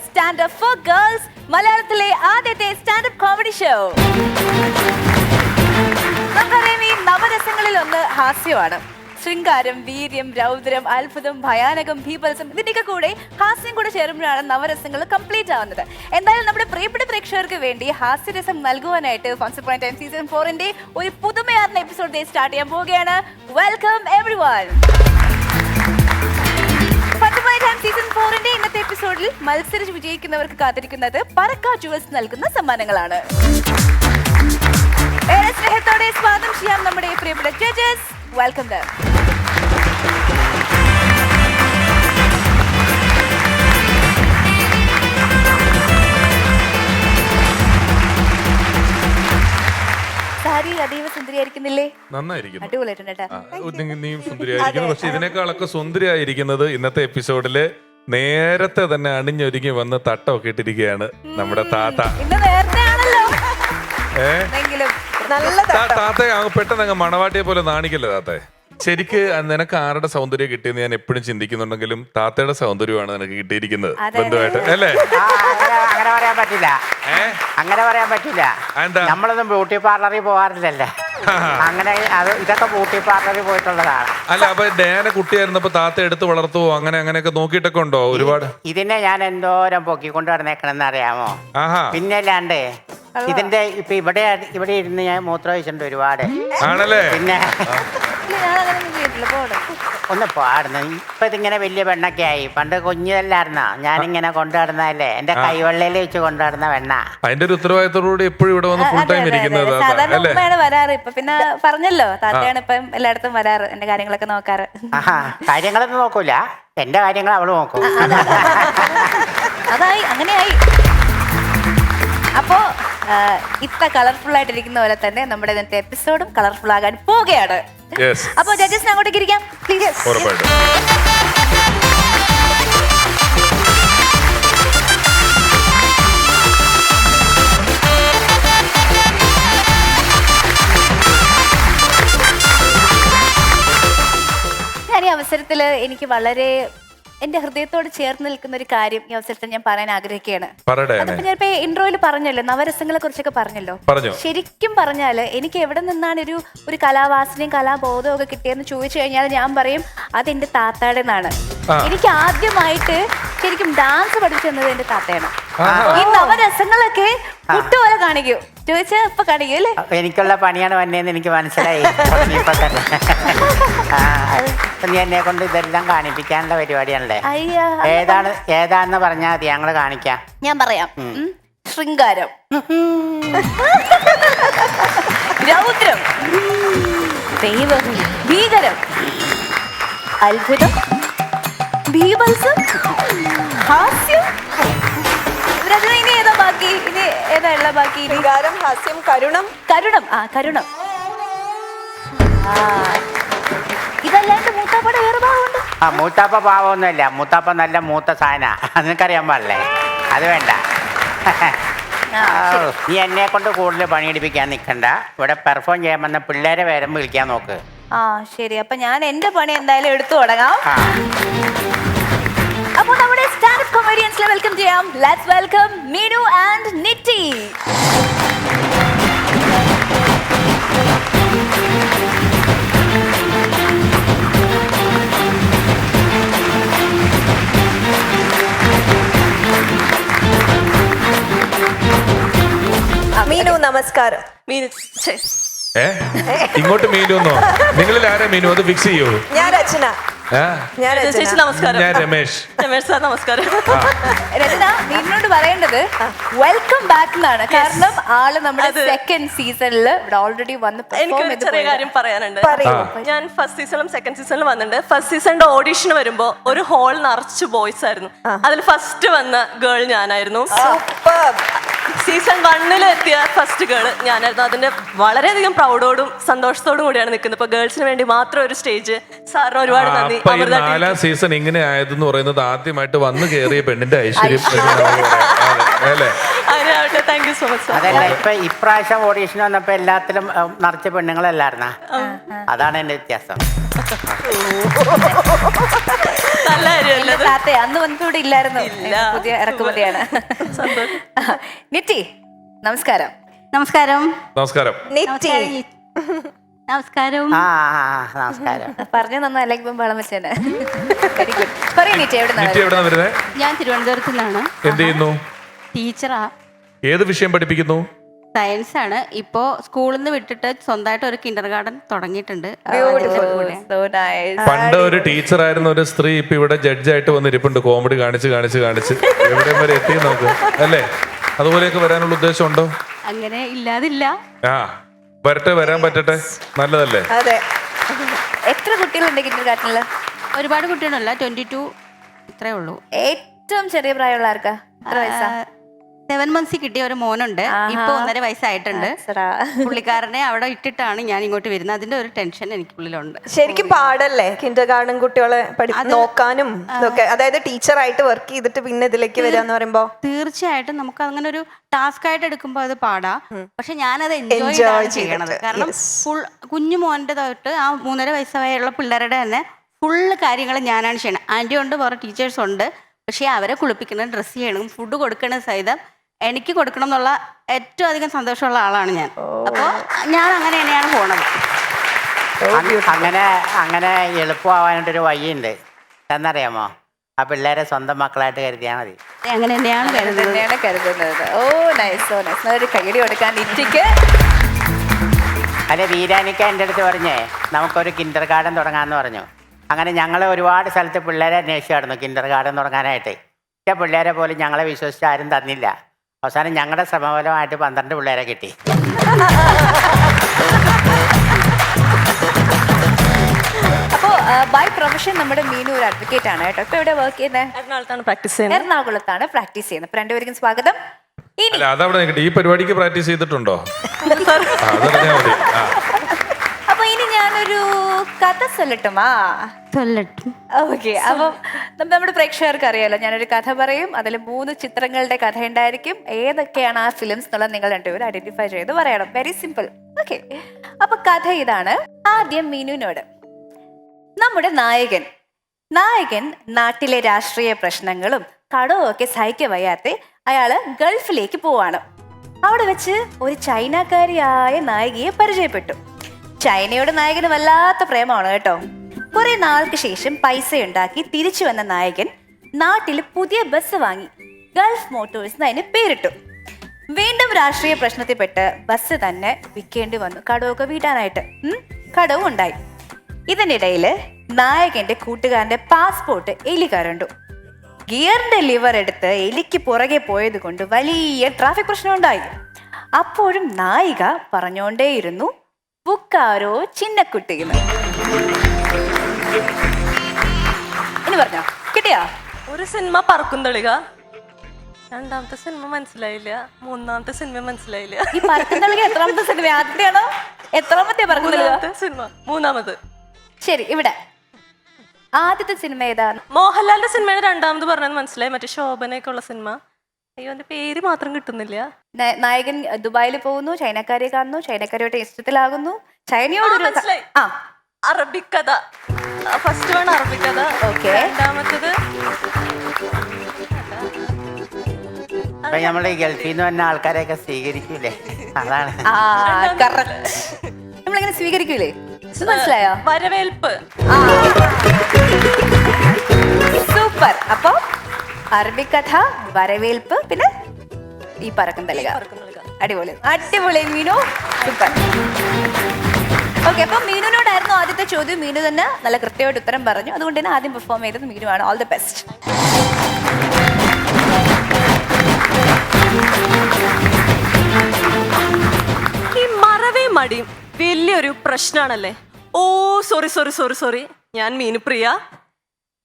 Stand Up for Girls, മലയാളത്തിലെ ആദ്യത്തെ standup comedy show. നമുക്കറിയാം, ഈ നവരസങ്ങളിൽ ഒന്ന് ഹാസ്യമാണ്. ശൃംഗാരം, വീര്യം, രൗദ്രം, അത്ഭുതം, ഭയാനകം, ഭീപത്സം, ഇതിന്റെയൊക്കെ കൂടെ ഹാസ്യം കൂടെ ചേരുമ്പോഴാണ് നവരസങ്ങൾ കംപ്ലീറ്റ് ആവുന്നത്. എന്തായാലും നമ്മുടെ പ്രിയപ്പെട്ട പ്രേക്ഷകർക്ക് വേണ്ടി ഹാസ്യരസം നൽകുവാനായിട്ട് ഫൺസ് പോയിന്റ് ടൈം സീസൺ 4 ഒരു പുതുമയാർന്ന എപ്പിസോഡ് സ്റ്റാർട്ട് ചെയ്യാൻ പോവുകയാണ്. Welcome everyone. സീസൺ 4 ഇന്നത്തെ എപ്പിസോഡിൽ മത്സരിച്ച് വിജയിക്കുന്നവർക്ക് കാത്തിരിക്കുന്നത് പറക്ക ജുവൽസ് നൽകുന്ന സമ്മാനങ്ങളാണ്. ഏറെ സ്നേഹത്തോടെ സ്വാഗതം ചെയ്യാം നമ്മുടെ പ്രിയപ്പെട്ട ജഡ്ജസ്. വെൽക്കം ദം. സാരി അതീവ സുന്ദരിയായിരിക്കുന്നില്ലേ? നന്നായിരിക്കുന്നു, അടിപൊളിയായിട്ടുണ്ട്. നീയും സുന്ദരിയായിരിക്കുന്നു. പക്ഷെ ഇതിനേക്കാളൊക്കെ സുന്ദരിയായിരിക്കുന്നത് ഇന്നത്തെ എപ്പിസോഡില് നേരത്തെ തന്നെ അണിഞ്ഞൊരുങ്ങി വന്ന് തട്ടമൊക്കെ ഇട്ടിരിക്കുകയാണ് നമ്മുടെ താത്ത. ഇന്ന് നേരത്തെ ആണല്ലോ. താത്തയെ പെട്ടെന്ന് അങ്ങ് മണവാട്ടിയെ പോലെ നാണിക്കല്ലേ താത്തയെ. ശരിക്ക് നിനക്ക് ആരുടെ സൗന്ദര്യം കിട്ടിയെന്ന് ഞാൻ എപ്പോഴും ചിന്തിക്കുന്നുണ്ടെങ്കിലും താത്തയുടെ സൗന്ദര്യമാണ് നിനക്ക് കിട്ടിയിരിക്കുന്നത് ബന്ധുവായിട്ട്, അല്ലേ? അങ്ങനെ പറയാൻ പറ്റില്ല, അങ്ങനെ പറയാൻ പറ്റില്ല. നമ്മളൊന്നും ബ്യൂട്ടി പാർലറിൽ പോകാറില്ലല്ലേ, അങ്ങനെ ഇതൊക്കെ ബ്യൂട്ടി പാർലറിൽ പോയിട്ടുള്ളതാണ്. അല്ല, അപ്പൊ ഡയാന കുട്ടിയായിരുന്നപ്പോ താത്ത എടുത്ത് വളർത്തുവോ? അങ്ങനെയൊക്കെ നോക്കിയിട്ടൊക്കെ ഉണ്ടോ? ഒരുപാട് ഇതിനെ ഞാൻ എന്തോരം പൊക്കിക്കൊണ്ട് നടന്നേക്കണെന്ന് അറിയാമോ? പിന്നെ അല്ലാണ്ട് ഇതിന്റെ ഇപ്പൊ ഇവിടെ ഇരുന്ന് ഞാൻ മൂത്രം ഒഴിച്ചിട്ടുണ്ട് ഒരുപാട്. ആണല്ലേ? പിന്നെ ഒന്ന് പാടുന്നു. ഇപ്പൊ ഇതിങ്ങനെ വലിയ പെണ്ണൊക്കെ ആയി. പണ്ട് കുഞ്ഞതല്ലായിരുന്ന ഞാനിങ്ങനെ കൊണ്ടുനടന്നതല്ലേ, എന്റെ കൈവെള്ളയിൽ വെച്ച് കൊണ്ടുനടന്ന വെണ്ണ. അതിന്റെ ഒരു ഉത്തരവാദിത്തോടുകൂടി എപ്പോഴും ഇവിടെ വന്ന് ഫുൾ ടൈം ഇരിക്കുന്നത് വരാറ്. ഇപ്പൊ പിന്നെ പറഞ്ഞല്ലോ, താത്തയാണ് ഇപ്പം എല്ലായിടത്തും വരാറ്, എന്റെ കാര്യങ്ങളൊക്കെ നോക്കാറ്. കാര്യങ്ങളൊന്നും നോക്കൂല, എന്റെ കാര്യങ്ങൾ അവള് നോക്കും. അതായി, അങ്ങനെയായി. അപ്പോ ഇത്ര കളർഫുൾ ആയിട്ടിരിക്കുന്ന പോലെ തന്നെ നമ്മുടെ ഇന്നത്തെ എപ്പിസോഡും കളർഫുൾ ആകാൻ പോവുകയാണ്. അപ്പൊ ജഡ്ജസിന് അങ്ങോട്ടേക്ക് ഇരിക്കാം പ്ലീസ്. ഞാൻ ഈ അവസരത്തില് എനിക്ക് വളരെ എന്റെ ഹൃദയത്തോട് ചേർന്ന് നിൽക്കുന്ന ഒരു കാര്യം ഈ അവസരത്തിൽ ഞാൻ പറയാൻ ആഗ്രഹിക്കുകയാണ്. അതിപ്പോ ഞാനിപ്പോ ഇൻട്രോയിൽ പറഞ്ഞല്ലോ, നവരസങ്ങളെ കുറിച്ചൊക്കെ പറഞ്ഞല്ലോ. ശരിക്കും പറഞ്ഞാല് എനിക്ക് എവിടെ നിന്നാണ് ഒരു കലാവാസനയും കലാബോധവും ഒക്കെ കിട്ടിയെന്ന് ചോദിച്ചു കഴിഞ്ഞാൽ ഞാൻ പറയും അതെന്റെ താത്താടെ നിന്നാണ്. എനിക്ക് ആദ്യമായിട്ട് ശരിക്കും ഡാൻസ് പഠിച്ചു തന്നത് എന്റെ താത്തയാണ്. ഈ നവരസങ്ങളൊക്കെ കുട്ടുപോലെ കാണിക്കൂ ചോദിച്ചാ ഇപ്പൊ കാണിക്കൂ അല്ലേ? എനിക്കുള്ള പണിയാണ് വന്നേന്ന് എനിക്ക് മനസ്സിലായി. നീ എന്നെ കൊണ്ട് ഇതെല്ലാം കാണിപ്പിക്കാനുള്ള പരിപാടിയാണല്ലേ? ഏതാണെന്ന് പറഞ്ഞാൽ മതി, ഞങ്ങള് കാണിക്കാം. ഞാൻ പറയാം. ശൃംഗാരം, രൗദ്രം, ദൈവം, ഭീകരം, അത്ഭുതം, ഭീപത്സം, ഹാസ്യം. ഇനി ഏതാ ബാക്കി? ഇനി ഏതാ ഉള്ള ബാക്കി? ശൃംഗാരം, ഹാസ്യം, കരുണം. കരുണം, കരുണം. ഇതല്ലാണ്ട് മൂത്താപ്പയുടെ വേറെ ഭാവമുണ്ട്. മൂത്താപ്പ ഭാവമൊന്നുമല്ല, മൂത്താപ്പ നല്ല മൂത്ത സാധന, നിനക്കറിയാൻ പാടില്ലേ? അത് വേണ്ട. നീ എന്നെ കൊണ്ട് കൂടുതൽ പണിയെടുപ്പിക്കാൻ നിൽക്കണ്ട. ഇവിടെ പെർഫോം ചെയ്യാൻ വന്ന പിള്ളേരെ വേറെ വിളിക്കാൻ നോക്ക്. ശരി, അപ്പൊ ഞാൻ എന്റെ പണി എന്തായാലും എടുത്തു തുടങ്ങാം. അപ്പോൾ നമ്മുടെ സ്റ്റാൻഡപ്പ് കൊമേഡിയൻസിനെ വെൽക്കം ചെയ്യാം. Let's welcome Meenu and Niti. Meenu നമസ്കാരം. ഇങ്ങോട്ട് മീനുന്നോ? നിങ്ങളിൽ ആരാ മീനു? അത് ഫിക്സ് ചെയ്യൂ. ഞാൻ രചന. നമസ്കാരം. ഞാൻ രമേശ്. നമസ്കാരം. രചന, മീനിനോട് പറയേണ്ടത് വെൽക്കം ബാക്ക് എന്നാണ്. കാരണം ആള് നമ്മുടെ സെക്കൻഡ് സീസണിൽ ഇവിടെ ഓൾറെഡി വന്ന് എനിക്ക് ചെറിയ കാര്യം പറയാനുണ്ട്. ഞാൻ ഫസ്റ്റ് സീസണിലും സെക്കൻഡ് സീസണിലും വന്നിട്ടുണ്ട്. ഫസ്റ്റ് സീസണിന്റെ ഓഡീഷൻ വരുമ്പോ ഒരു ഹോൾ നിറച്ച് ബോയ്സ് ആയിരുന്നു. അതിൽ ഫസ്റ്റ് വന്ന ഗേൾ ഞാനായിരുന്നു. സീസൺ 1 എത്തിയ ഫസ്റ്റ് ഗേൾ ഞാനായിരുന്നു. അതിന്റെ വളരെയധികം പ്രൗഡോടും സന്തോഷത്തോടും കൂടിയാണ് നിൽക്കുന്നത്. ഇപ്പൊ ഗേൾസിന് വേണ്ടി മാത്രം ഒരു സ്റ്റേജ്. സാറിന് ഒരുപാട് നന്ദി. സീസൺ ഇങ്ങനെ ആയതെന്ന് പറയുന്നത് ആദ്യമായിട്ട് വന്നു കയറിയ പെണ്ണിന്റെ ഐശ്വര്യം. Thank you so much. അതല്ല, ഇപ്പൊ ഇപ്രാവശ്യം ഓഡീഷൻ വന്നപ്പോ എല്ലാത്തിലും നിറച്ച പെണ്ണുങ്ങളല്ലായിരുന്ന, അതാണ് എന്റെ വ്യത്യാസം. നല്ല കാര്യമല്ലേ? താത്ത അന്ന് വന്നൂടെ ഇല്ലായിരുന്നു. പുതിയ ഇറക്കുമതിയാണ്. നിറ്റി നമസ്കാരം. നമസ്കാരം. നമസ്കാരം. നമസ്കാരം. നമസ്കാരം. പറഞ്ഞു തന്ന അല്ലെങ്കിൽ വളം വെച്ചേനെ. Very good. പറയൂ നിറ്റി, എവിടുന്നാ വരുന്നത്? ഞാൻ തിരുവനന്തപുരത്ത് നിന്നാണ്. എന്ത് ചെയ്യുന്നു? ടീച്ചറാ. ഏത് വിഷയം പഠിപ്പിക്കുന്നു? സയൻസ് ആണ്. ഇപ്പോ സ്കൂളിൽ നിന്ന് വിട്ടിട്ട് സ്വന്തമായിട്ട് ഒരു കിൻഡർ ഗാർഡൻ തുടങ്ങിയിട്ടുണ്ട്. പണ്ട് ഒരു ടീച്ചറായിരുന്ന ഒരു സ്ത്രീ ഇപ്പൊ ഇവിടെ ജഡ്ജായിട്ട് വന്നിരിപ്പുണ്ട്. കോമഡി കാണിച്ച് കാണിച്ച് കാണിച്ച് എവിടെ വരെ എത്തി നോക്ക് അല്ലേ? അതുപോലെയൊക്കെ വരാനുള്ള ഉദ്ദേശം ഉണ്ടോ? അങ്ങനെ ഇല്ലാതില്ല. വരട്ടെ, വരാൻ പറ്റട്ടെ. നല്ലതല്ലേ? അതെ. എത്ര കുട്ടികളുണ്ട് കിൻഡർ ഗാർഡനില്? ഒരുപാട് കുട്ടികളല്ല, 22 ഇത്രേ ഉള്ളൂ. ഏറ്റവും ചെറിയ പ്രായമുള്ള ആർക്കാ? 7 months കിട്ടിയ ഒരു മോനുണ്ട്. ഇപ്പൊ 1.5 വയസ്സായിട്ടുണ്ട്. പുള്ളിക്കാരനെ അവിടെ ഇട്ടിട്ടാണ് ഞാൻ ഇങ്ങോട്ട് വരുന്നത്. അതിന്റെ ഒരു ടെൻഷൻ എനിക്കുള്ളിലുണ്ട്. ശരിക്കും പാടല്ലേ കിൻഡർ ഗാർഡൻ കുട്ടികളെ നോക്കാനും ഇതൊക്കെ, അതായത് ടീച്ചറായിട്ട് വർക്ക് ചെയ്തിട്ട് പിന്നെ ഇതിലേക്ക് വരാന്ന് പറയുമ്പോ? തീർച്ചയായിട്ടും നമുക്ക് അങ്ങനെ ഒരു ടാസ്ക് ആയിട്ട് എടുക്കുമ്പോൾ അത് പാടാ. പക്ഷെ ഞാനത് എൻജോയ് ചെയ്യണത്. കാരണം കുഞ്ഞു മോന്റെ തൊട്ട് ആ 3.5 വയസ്സായുള്ള പിള്ളേരുടെ തന്നെ ഫുള്ള് കാര്യങ്ങൾ ഞാനാണ് ചെയ്യണം. ആന്റി ഉണ്ട്, വേറെ ടീച്ചേഴ്സ് ഉണ്ട്. പക്ഷെ അവരെ കുളിപ്പിക്കണം, ഡ്രസ്സ് ചെയ്യണം, ഫുഡ് കൊടുക്കണം സഹിതം എനിക്ക് കൊടുക്കണം എന്നുള്ള ഏറ്റവും അധികം സന്തോഷമുള്ള ആളാണ് ഞാൻ. അപ്പോൾ ഞാൻ അങ്ങനെ തന്നെയാണ് പോണത്. അങ്ങനെ എളുപ്പമാവാനായിട്ടൊരു വഴിയുണ്ട്. എന്നറിയാമോ? ആ പിള്ളേരെ സ്വന്തം മക്കളായിട്ട് കരുതിയാൽ മതി. അങ്ങനെ തന്നെയാണ് കരുതുന്നത്. ഓ നൈസ്, ഓ നൈസ്. ഒരു കൈയടി കൊടുക്കാൻ നിറ്റിക്ക്. അല്ലെ, വീരാനിക്ക എൻ്റെ അടുത്ത് പറഞ്ഞേ നമുക്കൊരു കിൻഡർ ഗാർഡൻ തുടങ്ങാമെന്ന് പറഞ്ഞു. അങ്ങനെ ഞങ്ങൾ ഒരുപാട് സ്ഥലത്ത് പിള്ളേരെ അന്വേഷിച്ചായിരുന്നു കിൻഡർ ഗാർഡൻ തുടങ്ങാനായിട്ട്. പക്ഷേ പിള്ളേരെ പോലും ഞങ്ങളെ വിശ്വസിച്ച് ആരും തന്നില്ല. അവസാനം ഞങ്ങളുടെ ശ്രമഫലമായിട്ട് 12 പിള്ളേരെ കിട്ടി. അപ്പോ ബൈ പ്രൊഫഷൻ നമ്മുടെ മീനു ഒരു അഡ്വക്കേറ്റ് ആണ് കേട്ടോ. ഇപ്പൊ എവിടെ വർക്ക് ചെയ്യുന്നത്? എറണാകുളത്താണ് പ്രാക്ടീസ് ചെയ്യുന്നത്. അപ്പൊ രണ്ടുപേർക്കും സ്വാഗതം. അതവിടെ ഈ പരിപാടിക്ക് പ്രാക്ടീസ് ചെയ്തിട്ടുണ്ടോ? അപ്പൊ ഇനി ഞാനൊരു കഥ ചൊല്ലട്ടുമാ? ഓക്കെ. അപ്പം നമ്മുടെ പ്രേക്ഷകർക്ക് അറിയാലോ, ഞാനൊരു കഥ പറയും. അതിൽ 3 ചിത്രങ്ങളുടെ കഥ ഉണ്ടായിരിക്കും. ഏതൊക്കെയാണ് ആ ഫിലിംസ് എന്നുള്ളത് നിങ്ങൾ രണ്ടുപേരും ഐഡന്റിഫൈ ചെയ്ത് പറയണം. Very simple. ഓക്കെ. അപ്പൊ കഥ ഇതാണ്. ആദ്യം മീനുവിനോട്. നമ്മുടെ നായകൻ നാട്ടിലെ രാഷ്ട്രീയ പ്രശ്നങ്ങളും കടവും ഒക്കെ സഹിക്ക വയ്യാതെ അയാള് ഗൾഫിലേക്ക് പോവാണ്. അവിടെ വെച്ച് ഒരു ചൈനക്കാരിയായ നായികയെ പരിചയപ്പെട്ടു. ചൈനയോട് നായകന് വല്ലാത്ത പ്രേമമാണ് കേട്ടോ. കുറെ നാൾക്ക് ശേഷം പൈസ ഉണ്ടാക്കി തിരിച്ചു വന്ന നായകൻ നാട്ടിൽ പുതിയ ബസ് വാങ്ങി. ഗൾഫ് മോട്ടോഴ്സ് അതിന് പേരിട്ടു. വീണ്ടും രാഷ്ട്രീയ പ്രശ്നത്തിൽപ്പെട്ട് ബസ് തന്നെ വിൽക്കേണ്ടി വന്നു, കടവൊക്കെ വീട്ടാനായിട്ട്. കടവും ഉണ്ടായി. ഇതിനിടയില് നായകന്റെ കൂട്ടുകാരന്റെ പാസ്പോർട്ട് എലി കരണ്ടു. ഗിയറിന്റെ ലിവർ എടുത്ത് എലിക്ക് പുറകെ പോയത് കൊണ്ട് വലിയ ട്രാഫിക് പ്രശ്നം ഉണ്ടായി. അപ്പോഴും നായിക പറഞ്ഞോണ്ടേയിരുന്നു, ബുക്കാരോ ചിന്നക്കുട്ടിന്ന്. ഇനി പറഞ്ഞോ, കിട്ടിയാ? ഒരു സിനിമ പറക്കും തളിക, രണ്ടാമത്തെ സിനിമ മനസ്സിലായില്ല, മൂന്നാമത്തെ സിനിമ മനസ്സിലായില്ല. ഈ പറക്കും തളിക എത്രാമത്തെ സിനിമ? ആദ്യത്തെയാണോ? എത്രാമത്തെ പറക്കും തളിക? സിനിമ മൂന്നാമത്. ശരി, ഇവിടെ ആദ്യത്തെ സിനിമ ഏതാ? മോഹൻലാലിന്റെ സിനിമയാണ് രണ്ടാമത് പറഞ്ഞത് മനസ്സിലായി. മറ്റേ ശോഭനയൊക്കെ ഉള്ള സിനിമ. അയ്യോ, എന്റെ പേര് മാത്രം കിട്ടുന്നില്ല. നായകൻ ദുബായിൽ പോകുന്നു, ചൈനക്കാരെ കാണുന്നു, ചൈനക്കാരിയോട്ട് ഇഷ്ടത്തിലാകുന്നു, ചൈനയോട് Arabikkatha. First one Arabikkatha. Okay. രണ്ടാമത്തത് നമ്മൾ ഈ ഗൾഫിൽ നിന്ന് വന്ന ആൾക്കാരെയൊക്കെ സ്വീകരിക്കൂലേ, അതാണ്. നമ്മളെങ്ങനെ സ്വീകരിക്കൂലേ? മനസ്സിലായോ? വരവേൽപ്പ്. സൂപ്പർ. അപ്പൊ അറബിക്കഥ, വരവേൽപ്പ്, പിന്നെ ഈ പറക്കും തളിക. അടിപൊളി, അടിപൊളി മീനു. സൂപ്പർ. ഓക്കെ. അപ്പൊ മീനുവിനോടായിരുന്നു ആദ്യത്തെ ചോദ്യം. മീനു തന്നെ നല്ല കൃത്യമായിട്ട് ഉത്തരം പറഞ്ഞു. അതുകൊണ്ട് തന്നെ ആദ്യം പെർഫോം ചെയ്തത് മീനു ആണ്. All the best. ഈ മറവേ മടിയും വലിയൊരു പ്രശ്നമാണല്ലേ. ഓ സോറി സോറി സോറി സോറി, ഞാൻ മീനുപ്രിയ.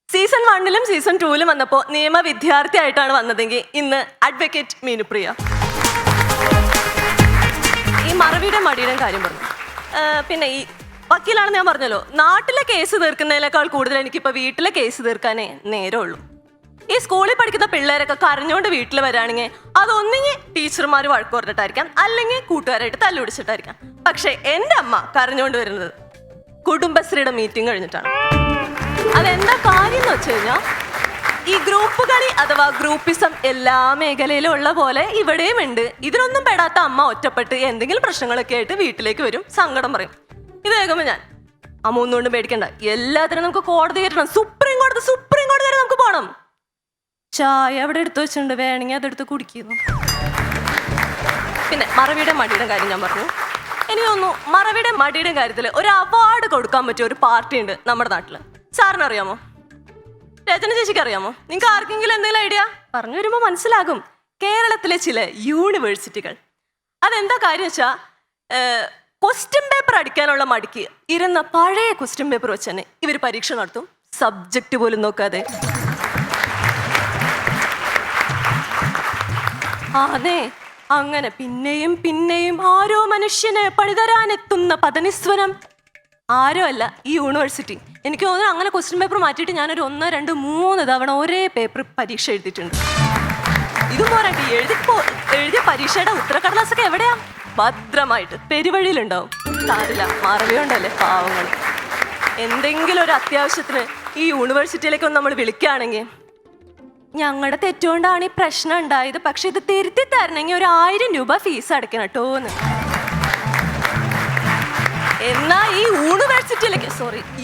സീസൺ 1ലും സീസൺ 2ലും വന്നപ്പോ നിയമ വിദ്യാർത്ഥി ആയിട്ടാണ് വന്നതെങ്കിൽ ഇന്ന് അഡ്വക്കേറ്റ് മീനുപ്രിയ. ഈ മറവിയുടെ മടിയുടെ കാര്യം പറഞ്ഞു. പിന്നെ ഈ വക്കീലാണെന്ന് ഞാൻ പറഞ്ഞല്ലോ. നാട്ടിലെ കേസ് തീർക്കുന്നതിനേക്കാൾ കൂടുതൽ എനിക്കിപ്പോൾ വീട്ടിലെ കേസ് തീർക്കാനേ നേരമുള്ളൂ. ഈ സ്കൂളിൽ പഠിക്കുന്ന പിള്ളേരൊക്കെ കരഞ്ഞുകൊണ്ട് വീട്ടിൽ വരികയാണെങ്കിൽ അതൊന്നെങ്കിൽ ടീച്ചർമാർ വഴക്ക് പറഞ്ഞിട്ടായിരിക്കാം, അല്ലെങ്കിൽ കൂട്ടുകാരായിട്ട് തല്ലുപിടിച്ചിട്ടായിരിക്കാം. പക്ഷെ എൻ്റെ അമ്മ കരഞ്ഞുകൊണ്ട് വരുന്നത് കുടുംബശ്രീയുടെ മീറ്റിംഗ് കഴിഞ്ഞിട്ടാണ്. അതെന്താ കാര്യം എന്ന് വെച്ച് കഴിഞ്ഞാൽ ഗ്രൂപ്പ് കളി അഥവാ ഗ്രൂപ്പിസം എല്ലാ മേഖലയിലും ഉള്ള പോലെ ഇവിടെയും ഉണ്ട്. ഇതിനൊന്നും പെടാത്ത അമ്മ ഒറ്റപ്പെട്ട് എന്തെങ്കിലും പ്രശ്നങ്ങളൊക്കെ ആയിട്ട് വീട്ടിലേക്ക് വരും, സങ്കടം പറയും. ഇത് കേൾക്കുമ്പോൾ ഞാൻ അമ്മ ഒന്നുകൊണ്ടും പേടിക്കണ്ട, എല്ലാത്തിനും നമുക്ക് കോടതി കയറ്റണം, സുപ്രീം കോടതി വരെ നമുക്ക് പോകണം. ചായ അവിടെ എടുത്തു വെച്ചിട്ടുണ്ട്, വേണമെങ്കിൽ അതെടുത്ത് കുടിക്കുന്നു. പിന്നെ മറവിയുടെ മടിയുടെ കാര്യം ഞാൻ പറഞ്ഞു. എനിക്ക് തോന്നുന്നു മറവിയുടെ മടിയുടെ കാര്യത്തിൽ ഒരു അവാർഡ് കൊടുക്കാൻ പറ്റിയ ഒരു പാർട്ടി ഉണ്ട് നമ്മുടെ നാട്ടിൽ. സാറിന് അറിയാമോ? രചന ചേച്ചിക്ക് അറിയാമോ? നിങ്ങൾക്ക് ആർക്കെങ്കിലും എന്തെങ്കിലും ഐഡിയ പറഞ്ഞു വരുമ്പോൾ മനസ്സിലാകും. കേരളത്തിലെ ചില യൂണിവേഴ്സിറ്റികൾ അതെന്താ കാര്യം വെച്ചാൽ ക്വസ്റ്റ്യൻ പേപ്പർ അടിക്കാനുള്ള മടിക്ക് ഇരുന്ന പഴയ ക്വസ്റ്റ്യൻ പേപ്പർ വെച്ച് തന്നെ ഇവർ പരീക്ഷ നടത്തും, സബ്ജക്റ്റ് പോലും നോക്കാതെ. അതെ, അങ്ങനെ പിന്നെയും പിന്നെയും ആരോ മനുഷ്യന് പണിതരാനെത്തുന്ന പതനിസ്വരം ആരോ അല്ല ഈ യൂണിവേഴ്സിറ്റി. എനിക്ക് തോന്നുന്നു അങ്ങനെ ക്വസ്റ്റ്യൻ പേപ്പർ മാറ്റിയിട്ട് ഞാനൊരു 1, 2, 3 തവണ ഒരേ പേപ്പർ പരീക്ഷ എഴുതിയിട്ടുണ്ട്. ഇതും പോരാട്ടി എഴുതിയ പരീക്ഷയുടെ ഉത്തരക്കടലാസൊക്കെ എവിടെയാ? ഭദ്രമായിട്ട് പെരുവഴിയിലുണ്ടാവും. സാരില്ല, മറവിയുണ്ടല്ലേ പാവങ്ങൾ. എന്തെങ്കിലും ഒരു അത്യാവശ്യത്തിന് ഈ യൂണിവേഴ്സിറ്റിയിലേക്ക് ഒന്ന് നമ്മൾ വിളിക്കുകയാണെങ്കിൽ ഞങ്ങളുടെ തെറ്റുകൊണ്ടാണ് ഈ പ്രശ്നം ഉണ്ടായത്, പക്ഷെ ഇത് തിരുത്തി തരണമെങ്കിൽ ഒരു 1000 രൂപ ഫീസ് അടയ്ക്കണം കേട്ടോന്ന്. എന്നാ ഈ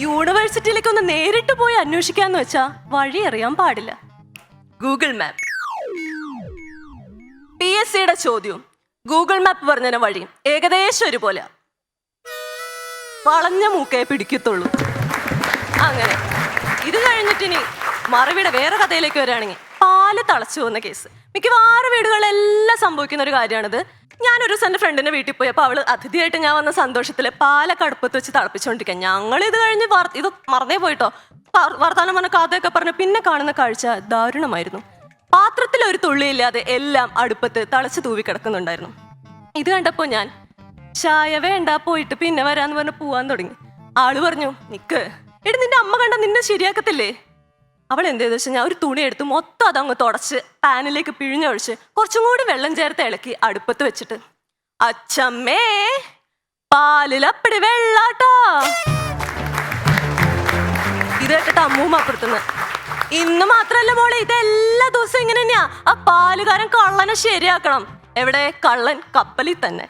യൂണിവേഴ്സിറ്റിയിലേക്ക് ഒന്ന് നേരിട്ട് പോയി അന്വേഷിക്കാന്ന് വെച്ചാ വഴി അറിയാൻ പാടില്ല. ഗൂഗിൾ മാപ്പ്, PSCയുടെ ചോദ്യവും ഗൂഗിൾ മാപ്പ് പറഞ്ഞതിന് വഴിയും ഏകദേശം ഒരുപോലെ. വളഞ്ഞ മൂക്കേ പിടിക്കത്തുള്ളൂ. അങ്ങനെ ഇത് കഴിഞ്ഞിട്ടിനി മറവിയുടെ വേറെ കഥയിലേക്ക് വരികയാണെങ്കിൽ പാല് തിളച്ചു പോകുന്ന കേസ് മിക്കവാറും വീടുകളിലെല്ലാം സംഭവിക്കുന്ന ഒരു കാര്യമാണിത്. ഞാനൊരു എൻ്റെ ഫ്രണ്ടിന്റെ വീട്ടിൽ പോയി, അപ്പോൾ അവള് അതിഥിയായിട്ട് ഞാൻ വന്ന സന്തോഷത്തിൽ പാലൊക്കെ അടുപ്പത്ത് വെച്ച് തിളപ്പിച്ചുകൊണ്ടിരിക്കുക. ഞങ്ങൾ ഇത് കഴിഞ്ഞ് ഇത് മറന്നേ പോയിട്ടോ, വർത്താനം പറഞ്ഞ കഥയൊക്കെ പറഞ്ഞ് പിന്നെ കാണുന്ന കാഴ്ച ദാരുണമായിരുന്നു. പാത്രത്തിൽ ഒരു തുള്ളിയില്ലാതെ എല്ലാം അടുപ്പത്ത് തിളച്ച് തൂവി കിടക്കുന്നുണ്ടായിരുന്നു. ഇത് കണ്ടപ്പോൾ ഞാൻ ചായ വേണ്ട, പോയിട്ട് പിന്നെ വരാന്ന് പറഞ്ഞ് പോവാൻ തുടങ്ങി. ആള് പറഞ്ഞു, നിക്ക് എടി, നിന്റെ അമ്മ കണ്ട നിന്നെ ശരിയാക്കത്തില്ലേ? അവൾ എന്ത് ചെയ്തു വെച്ചാൽ ഞാൻ ഒരു തുണി എടുത്ത് മൊത്തം അതങ്ങ് തുടച്ച് പാനിലേക്ക് പിഴിഞ്ഞൊഴിച്ച് കുറച്ചും കൂടി വെള്ളം ചേർത്ത് ഇളക്കി അടുപ്പത്ത് വെച്ചിട്ട്, അച്ചമ്മേ പാലിലപ്പടി വെള്ളാട്ടാ. ഇത് കേട്ടിട്ട് അമ്മൂമ്മ അപ്പുറത്തുനിന്ന്, ഇന്ന് മാത്രല്ല മോളെ, ഇതെല്ലാ ദിവസവും ഇങ്ങനെ തന്നെയാ. ആ പാലുകാരൻ കള്ളനെ ശരിയാക്കണം. എവിടെ? കള്ളൻ കപ്പലിൽ തന്നെ.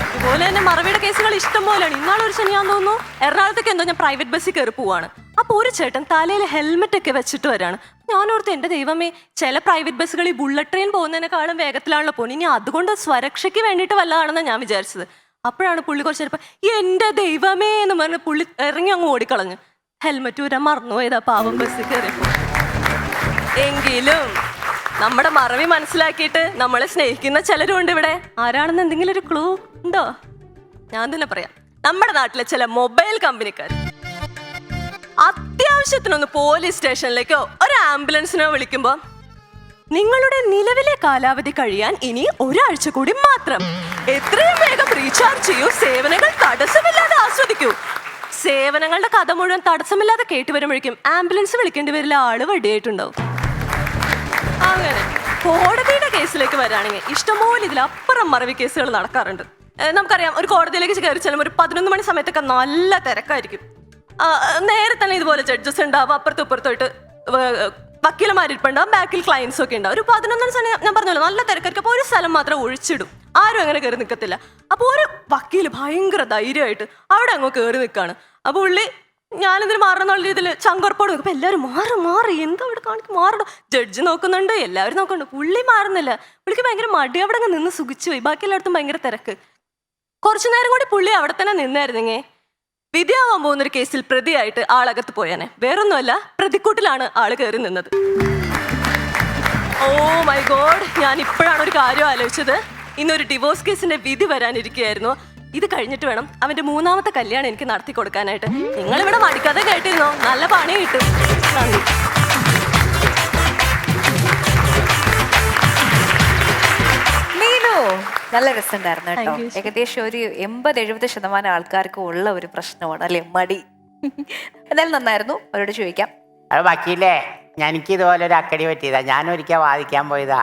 അതുപോലെ തന്നെ മറവിയുടെ കേസുകൾ ഇഷ്ടം പോലെയാണ്. ഇന്നാളൊരു ശനിയാൻ തോന്നുന്നു എറണാകുളത്തേക്ക് എന്തോ ഞാൻ പ്രൈവറ്റ് ബസ്സിൽ കയറി പോവാണ്. അപ്പോൾ ഒരു ചേട്ടൻ തലയിൽ ഹെൽമെറ്റ് ഒക്കെ വെച്ചിട്ട് വരാണ്. ഞാനോർത്ത് എൻ്റെ ദൈവമേ, ചില പ്രൈവറ്റ് ബസ്സുകൾ ഈ ബുള്ളറ്റ് ട്രെയിൻ പോകുന്നതിനേക്കാളും വേഗത്തിലാണല്ലോ പോകുന്നത്, ഇനി അതുകൊണ്ട് സ്വരക്ഷയ്ക്ക് വേണ്ടിയിട്ട് വല്ലതാണെന്ന് ഞാൻ വിചാരിച്ചത്. അപ്പോഴാണ് പുള്ളി കുറച്ച് നേരം എൻ്റെ ദൈവമേ എന്ന് പറഞ്ഞ് പുള്ളി ഇറങ്ങി അങ്ങ് ഓടിക്കളഞ്ഞു. ഹെൽമെറ്റ് ഊരാൻ മറന്നുപോയതാ പാവം ബസ്സിൽ കയറിയപ്പോൾ. എങ്കിലും നമ്മുടെ മറവി മനസ്സിലാക്കിയിട്ട് നമ്മളെ സ്നേഹിക്കുന്ന ചിലരും ഉണ്ട് ഇവിടെ. ആരാണെന്ന് എന്തെങ്കിലും ഒരു ക്ലൂ ഉണ്ടോ? ഞാൻ തന്നെ പറയാം. നമ്മുടെ നാട്ടിലെ ചില മൊബൈൽ കമ്പനിക്കാർ അത്യാവശ്യത്തിനൊന്ന് പോലീസ് സ്റ്റേഷനിലേക്കോ ഒരു ആംബുലൻസിനോ വിളിക്കുമ്പോൾ, നിങ്ങളുടെ നിലവിലെ കാലാവധി കഴിയാൻ ഇനി 1 ആഴ്ച കൂടി മാത്രം, എത്രയും വേഗം റീചാർജ് ചെയ്യൂ, സേവനങ്ങൾ തടസ്സമില്ലാതെ ആസ്വദിക്കൂ. സേവനങ്ങളുടെ കഥ മുഴുവൻ തടസ്സമില്ലാതെ കേട്ട് വരുമ്പോഴേക്കും ആംബുലൻസ് വിളിക്കേണ്ടി വരില്ല, ആള് വടിയായിട്ടുണ്ടാവും. അങ്ങനെ കോടതിയുടെ കേസിലേക്ക് വരാണെങ്കിൽ ഇഷ്ടംപോലെ ഇതിലപ്പുറം മറവി കേസുകൾ നടക്കാറുണ്ട്. നമുക്കറിയാം, ഒരു കോടതിയിലേക്ക് കയറി ചെല്ലുമ്പോൾ ഒരു 11 മണി സമയത്തൊക്കെ നല്ല തിരക്കായിരിക്കും. നേരെ തന്നെ ഇതുപോലെ ജഡ്ജസ് ഉണ്ടാവും, അപ്പുറത്തും ഇപ്പുറത്തായിട്ട് വക്കീലന്മാരിപ്പുണ്ടാവും, ബാക്കിൽ ക്ലയൻസും ഒക്കെ ഉണ്ടാവും. ഒരു 11 സമയം ഞാൻ പറഞ്ഞല്ലോ നല്ല തിരക്കായിരിക്കും. അപ്പോൾ ഒരു സ്ഥലം മാത്രം ഒഴിച്ചിടും, ആരും അങ്ങനെ കയറി നിൽക്കത്തില്ല. അപ്പോൾ ഒരു വക്കീൽ ഭയങ്കര ധൈര്യമായിട്ട് അവിടെ അങ്ങ് കയറി നിൽക്കുകയാണ്. അപ്പോൾ പുള്ളി ഞാനിതിന് മാറണമെന്നുള്ള രീതിയിൽ ചങ്കുറപ്പോട് നോക്കും. എല്ലാവരും മാറി എന്താ അവിടെ കാണിക്കും, മാറണം. ജഡ്ജി നോക്കുന്നുണ്ട്, എല്ലാവരും നോക്കുന്നുണ്ട്. പുള്ളി മാറുന്നില്ല. പുള്ളിക്ക് ഭയങ്കര മടി, അവിടെ അങ്ങ് നിന്ന് സുഖിച്ചു പോയി. ബാക്കി എല്ലായിടത്തും ഭയങ്കര തിരക്ക്. കുറച്ചു നേരം കൂടി പുള്ളി അവിടെ തന്നെ നിന്നായിരുന്നെങ്കിൽ വിധിയാവാൻ പോകുന്നൊരു കേസിൽ പ്രതിയായിട്ട് ആളകത്ത് പോയാനെ. വേറൊന്നുമല്ല, പ്രതിക്കൂട്ടിലാണ് ആള് കയറി നിന്നത്. ഓ മൈ ഗോഡ്, ഞാൻ ഇപ്പോഴാണ് ഒരു കാര്യം ആലോചിച്ചത്. ഇന്നൊരു ഡിവോഴ്സ് കേസിന്റെ വിധി വരാനിരിക്കുകയായിരുന്നു. ഇത് കഴിഞ്ഞിട്ട് വേണം അവന്റെ 3ാമത്തെ കല്യാണം എനിക്ക് നടത്തി കൊടുക്കാനായിട്ട്. നിങ്ങളിവിടെ മടിക്കാതെ കേട്ടിരുന്നോ? നല്ല പണി കിട്ടും. നല്ല രസമുണ്ടായിരുന്നു കേട്ടോ. ഏകദേശം ഒരു 80-70% ആൾക്കാർക്ക് ഉള്ള ഒരു പ്രശ്നമാണ് അല്ലെ, മടി. എന്തായാലും നന്നായിരുന്നു. അവരോട് ചോദിക്കാം. അത് വക്കീലേ, എനിക്ക് ഇതുപോലെ ഒരു അക്കടി പറ്റിയതാ. ഞാൻ ഒരിക്കൽ വാദിക്കാൻ പോയതാ.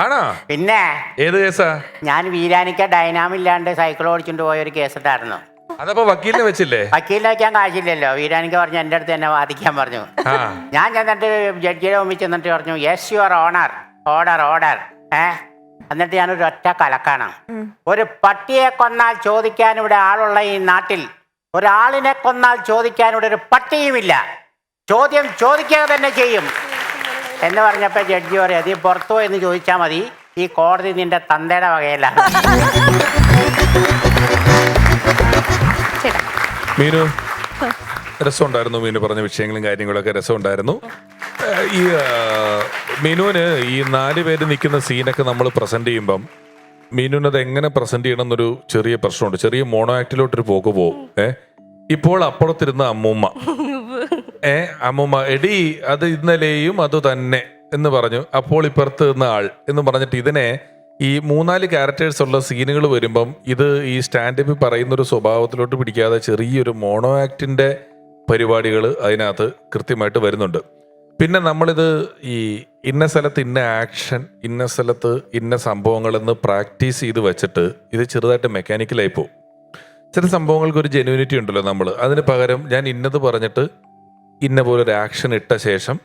ആണോ? പിന്നെ ഏത് കേസാ? ഞാൻ വീരാനിക്ക ഡൈനാമില്ലാണ്ട് സൈക്കിൾ ഓടിച്ചുകൊണ്ട് പോയ ഒരു കേസ് ഉണ്ടായിരുന്നു. അതപ്പോ വക്കീലിനെ വെച്ചില്ലേ? വക്കീലിനെ വെക്കാൻ കാശില്ലല്ലോ. വീരാനിക്ക് പറഞ്ഞു എൻ്റെ അടുത്ത് തന്നെ വാദിക്കാൻ പറഞ്ഞു. ഞാൻ ചെന്നിട്ട് ജഡ്ജിയുടെ മുമ്പിൽ ചെന്നിട്ട് പറഞ്ഞു യെസ് യുവർ ഓണർ, ഓർഡർ. എന്നിട്ട് ഞാനൊരു ഒറ്റ കലക്കാണ്. ഒരു പട്ടിയെ കൊന്നാൽ ചോദിക്കാൻ ഇവിടെ ആളുള്ള ഈ നാട്ടിൽ ഒരാളിനെ കൊന്നാൽ ചോദിക്കാൻ ഇവിടെ ഒരു പട്ടിയുമില്ല. ചോദ്യം ചോദിക്കുക തന്നെ ചെയ്യും എന്ന് പറഞ്ഞപ്പോൾ ജഡ്ജി പറയും അത് പുറത്തോ എന്ന് ചോദിച്ചാൽ മതി, ഈ കോടതി നിന്റെ തന്തയുടെ വകയിലാണ്. മീനു രസമുണ്ടായിരുന്നു. മീനു പറഞ്ഞ വിഷയങ്ങളും കാര്യങ്ങളൊക്കെ രസമുണ്ടായിരുന്നു. ഈ മീനുവിന് ഈ 4 പേര് നിൽക്കുന്ന സീനൊക്കെ നമ്മൾ പ്രസന്റ് ചെയ്യുമ്പം മീനുവിന് അത് എങ്ങനെ പ്രസന്റ് ചെയ്യണം എന്നൊരു ചെറിയ പ്രശ്നമുണ്ട്. ചെറിയ മോണോ ആക്ടിലോട്ടൊരു പോക്ക് പോവും. ഇപ്പോൾ അപ്പുറത്തിരുന്ന അമ്മൂമ്മ അമ്മൂമ്മ എടി അത് ഇന്നലെയും അത് തന്നെ എന്ന് പറഞ്ഞു. അപ്പോൾ ഇപ്പുറത്ത് നിന്ന ആൾ എന്ന് പറഞ്ഞിട്ട് ഇതിനെ ഈ 3-4 ക്യാരക്ടേഴ്സ് ഉള്ള സീനുകൾ വരുമ്പം ഇത് ഈ സ്റ്റാൻഡപ്പിൽ പറയുന്നൊരു സ്വഭാവത്തിലോട്ട് പിടിക്കാതെ ചെറിയൊരു മോണോ ആക്ടിന്റെ പരിപാടികൾ അതിനകത്ത് കൃത്യമായിട്ട് വരുന്നുണ്ട്. പിന്നെ നമ്മളിത് ഈ ഇന്ന സ്ഥലത്ത് ഇന്ന ആക്ഷൻ, ഇന്ന സ്ഥലത്ത് ഇന്ന സംഭവങ്ങളെന്ന് പ്രാക്ടീസ് ചെയ്ത് വെച്ചിട്ട് ഇത് ചെറുതായിട്ട് മെക്കാനിക്കലായി പോകും. ചില സംഭവങ്ങൾക്ക് ഒരു ജെന്യൂനിറ്റി ഉണ്ടല്ലോ. നമ്മൾ അതിന് പകരം ഞാൻ ഇന്നത് പറഞ്ഞിട്ട് ഇന്ന പോലെ ഒരു ആക്ഷൻ ഇട്ട ശേഷം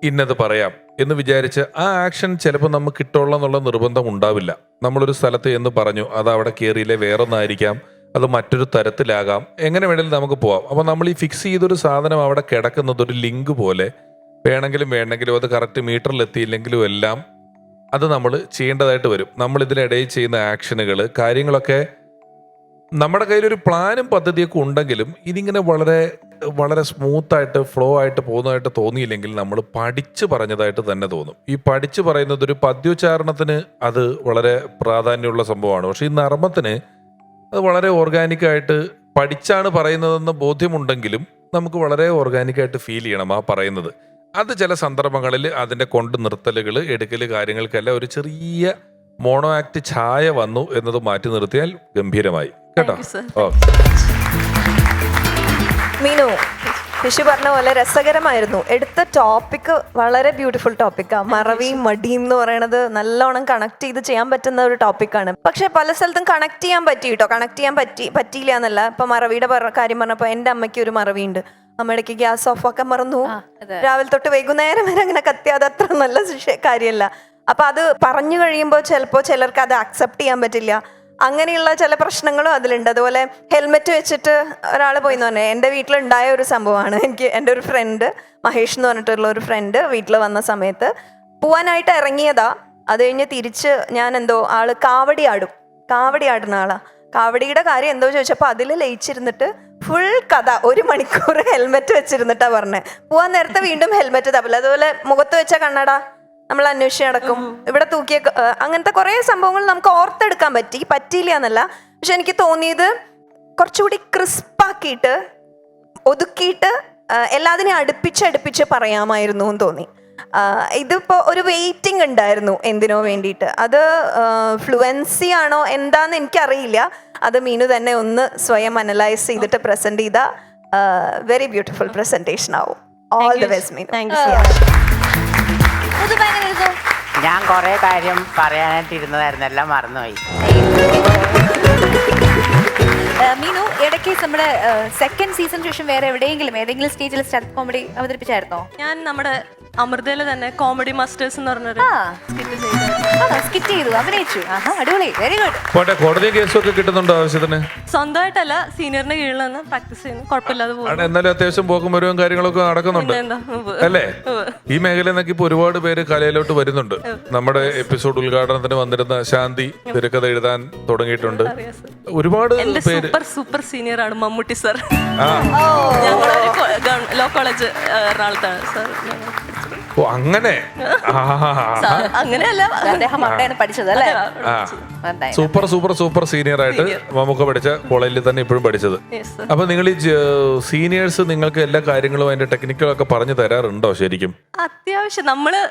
ഇന്നത് പറയാം എന്ന് വിചാരിച്ച് ആ ആക്ഷൻ ചിലപ്പോൾ നമുക്ക് കിട്ടുള്ള എന്നുള്ള നിർബന്ധം ഉണ്ടാവില്ല. നമ്മളൊരു സ്ഥലത്ത് എന്ന് പറഞ്ഞു, അത് അവിടെ കയറിയില്ലേ വേറൊന്നായിരിക്കാം, അത് മറ്റൊരു തരത്തിലാകാം, എങ്ങനെ വേണമെങ്കിലും നമുക്ക് പോവാം. അപ്പോൾ നമ്മൾ ഈ ഫിക്സ് ചെയ്തൊരു സാധനം അവിടെ കിടക്കുന്നത് ഒരു ലിങ്ക് പോലെ വേണമെങ്കിലും അത് കറക്റ്റ് മീറ്ററിൽ എത്തിയില്ലെങ്കിലും എല്ലാം അത് നമ്മൾ ചെയ്യേണ്ടതായിട്ട് വരും. നമ്മൾ ഇതിനിടയിൽ ചെയ്യുന്ന ആക്ഷനുകൾ കാര്യങ്ങളൊക്കെ നമ്മുടെ കയ്യിലൊരു പ്ലാനും പദ്ധതിയൊക്കെ ഉണ്ടെങ്കിലും ഇതിങ്ങനെ വളരെ വളരെ സ്മൂത്തായിട്ട് ഫ്ലോ ആയിട്ട് പോകുന്നതായിട്ട് തോന്നിയില്ലെങ്കിൽ നമ്മൾ പഠിച്ചു പറഞ്ഞതായിട്ട് തന്നെ തോന്നും. ഈ പഠിച്ചു പറയുന്നത് ഒരു പദ്യോച്ചാരണത്തിന് അത് വളരെ പ്രാധാന്യമുള്ള സംഭവമാണ്. പക്ഷെ ഈ നർമ്മത്തിന് അത് വളരെ ഓർഗാനിക്കായിട്ട് പഠിച്ചാണ് പറയുന്നതെന്ന് ബോധ്യമുണ്ടെങ്കിലും നമുക്ക് വളരെ ഓർഗാനിക്കായിട്ട് ഫീൽ ചെയ്യണം ആ പറയുന്നത്. അത് ചില സന്ദർഭങ്ങളിൽ അതിൻ്റെ കൊണ്ട് നിർത്തലുകൾ എടുക്കൽ കാര്യങ്ങൾക്കെല്ലാം ഒരു ചെറിയ മോണോ ആക്ട് ഛായ വന്നു എന്നത് മാറ്റി നിർത്തിയാൽ ഗംഭീരമായി കേട്ടോ. മീനു ഋഷി പറഞ്ഞ പോലെ രസകരമായിരുന്നു. എടുത്ത ടോപ്പിക് വളരെ ബ്യൂട്ടിഫുൾ ടോപ്പിക്കാണ്. മറവിയും മടിയും എന്ന് പറയുന്നത് നല്ലോണം കണക്ട് ചെയ്ത് ചെയ്യാൻ പറ്റുന്ന ഒരു ടോപ്പിക്കാണ്. പക്ഷെ പല സ്ഥലത്തും കണക്ട് ചെയ്യാൻ പറ്റിയില്ല എന്നല്ല. ഇപ്പൊ മറവിയുടെ കാര്യം പറഞ്ഞപ്പോ എൻ്റെ അമ്മയ്ക്ക് ഒരു മറവിയുണ്ട്. അമ്മയിടയ്ക്ക് ഗ്യാസ് ഓഫ് ആക്കാൻ മറന്നു. രാവിലെ തൊട്ട് വൈകുന്നേരം വരെ അങ്ങനെ കത്തിയാതെ അത്ര നല്ല കാര്യമല്ല. അപ്പൊ അത് പറഞ്ഞു കഴിയുമ്പോൾ ചിലപ്പോൾ ചിലർക്ക് അത് അക്സെപ്റ്റ് ചെയ്യാൻ പറ്റില്ല. അങ്ങനെയുള്ള ചില പ്രശ്നങ്ങളും അതിലുണ്ട്. അതുപോലെ ഹെൽമെറ്റ് വെച്ചിട്ട് ഒരാൾ പോയി എന്ന് പറഞ്ഞാൽ എൻ്റെ വീട്ടിലുണ്ടായ ഒരു സംഭവമാണ്. എൻ്റെ ഒരു ഫ്രണ്ട് മഹേഷ് എന്ന് പറഞ്ഞിട്ടുള്ള ഒരു ഫ്രണ്ട് വീട്ടിൽ വന്ന സമയത്ത് പോവാനായിട്ട് ഇറങ്ങിയതാ. അത് കഴിഞ്ഞ് തിരിച്ച് ഞാൻ ആള് കാവടി ആടുന്ന ആളാ. കാവടിയുടെ കാര്യം എന്തോ ചോദിച്ചപ്പോൾ അതിൽ ലയിച്ചിരുന്നിട്ട് ഫുൾ കഥ 1 മണിക്കൂർ ഹെൽമെറ്റ് വെച്ചിരുന്നിട്ടാ പറഞ്ഞത്. പോവാൻ നേരത്തെ വീണ്ടും ഹെൽമെറ്റ് തപ്പില്ല. അതുപോലെ മുഖത്ത് വെച്ച കണ്ണട നമ്മൾ അന്വേഷിച്ച് നടക്കും. ഇവിടെ തൂക്കിയ അങ്ങനത്തെ കുറേ സംഭവങ്ങൾ നമുക്ക് ഓർത്തെടുക്കാൻ പറ്റിയില്ല എന്നല്ല. പക്ഷെ എനിക്ക് തോന്നിയത് കുറച്ചുകൂടി ക്രിസ്പാക്കിയിട്ട് ഒതുക്കിയിട്ട് എല്ലാത്തിനെയും അടുപ്പിച്ച് പറയാമായിരുന്നു എന്ന് തോന്നി. ഇതിപ്പോൾ ഒരു വെയിറ്റിംഗ് ഉണ്ടായിരുന്നു എന്തിനോ വേണ്ടിയിട്ട്. അത് ഫ്ലുവൻസി ആണോ എന്താന്ന് എനിക്കറിയില്ല. അത് മീനു തന്നെ ഒന്ന് സ്വയം അനലൈസ് ചെയ്തിട്ട് പ്രസന്റ് ചെയ്ത വെരി ബ്യൂട്ടിഫുൾ പ്രസന്റേഷൻ ആവും. All the best Meenu. ഞാൻ കുറെ കാര്യം പറയാനായിട്ട് ഇരുന്നതായിരുന്നു, എല്ലാം മറന്നുപോയി. മീനു ഇടയ്ക്ക് നമ്മുടെ സെക്കൻഡ് സീസൺ ശേഷം വേറെ ഏതെങ്കിലും സ്റ്റേജിൽ സ്റ്റാൻഡ് കോമഡി അവതരിപ്പിച്ചായിരുന്നോ? ഞാൻ നമ്മുടെ അമൃതയില് തന്നെ കോമഡി മാസ്റ്റേഴ്സ് എന്ന് പറഞ്ഞൊരു സ്കിറ്റ് ചെയ്തു, അഭിനയിച്ചു. അടിപൊളി, വെരി ഗുഡ്. കോടതി കേസൊക്കെ കിട്ടുന്നുണ്ടോ ആവശ്യത്തിന്? സ്വന്തമായിട്ടല്ല, സീനിയറിന്റെ കീഴിൽ നിന്ന് പ്രാക്ടീസ് ചെയ്യുന്നു, കുഴപ്പമില്ലാതെ പോകുന്നു. എന്നാലും അത്യാവശ്യം പോക്കും വരവും കാര്യങ്ങളൊക്കെ നടക്കുന്നുണ്ട് അല്ലേ? ഈ മേഖലയിൽ നിന്നൊക്കെ ഇപ്പൊ ഒരുപാട് പേര് കലയിലോട്ട് വരുന്നുണ്ട്. നമ്മുടെ എപ്പിസോഡ് ഉദ്ഘാടനത്തിന് വന്നിരുന്ന ശാന്തി തിരക്കഥ എഴുതാൻ തുടങ്ങിയിട്ടുണ്ട്. ഒരുപാട് പേര്. സൂപ്പർ സീനിയർ ആണ് മമ്മൂട്ടി സർ. ലോ കോളേജ് എറണാകുളത്താണ് സർ. ഓ അങ്ങനെ. അങ്ങനെയല്ല, അദ്ദേഹം അവിടെയാണ് പഠിച്ചത് അല്ലേ? സൂപ്പർ സീനിയർ ആയിട്ട് നമുക്ക് പഠിച്ച കോളേജിൽ തന്നെ ഇപ്പോഴും പഠിച്ചത്. അപ്പൊ നിങ്ങൾ ഈ സീനിയേഴ്സ് നിങ്ങൾക്ക് എല്ലാ കാര്യങ്ങളും അതിന്റെ ടെക്നിക്കുകളൊക്കെ പറഞ്ഞു തരാറുണ്ടോ ശരിക്കും? അത്യാവശ്യം നമ്മള്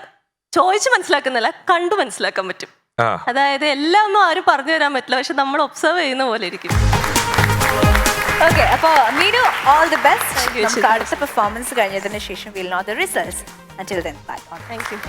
ചോദിച്ച് മനസ്സിലാക്കുന്നില്ല, കണ്ടു മനസ്സിലാക്കാൻ പറ്റും. അതായത് എല്ലാം ഒന്നും ആരും പറഞ്ഞു തരാൻ പറ്റില്ല, പക്ഷെ നമ്മൾ ഒബ്സർവ് ചെയ്യുന്ന പോലെ ഇരിക്കും. ഓക്കെ, അപ്പോൾ മീനു, ഓൾ ദി ബെസ്റ്റ്. അടുത്ത പെർഫോമൻസ് കഴിഞ്ഞതിന് ശേഷം we'll know the results. Until then, bye. Thank you.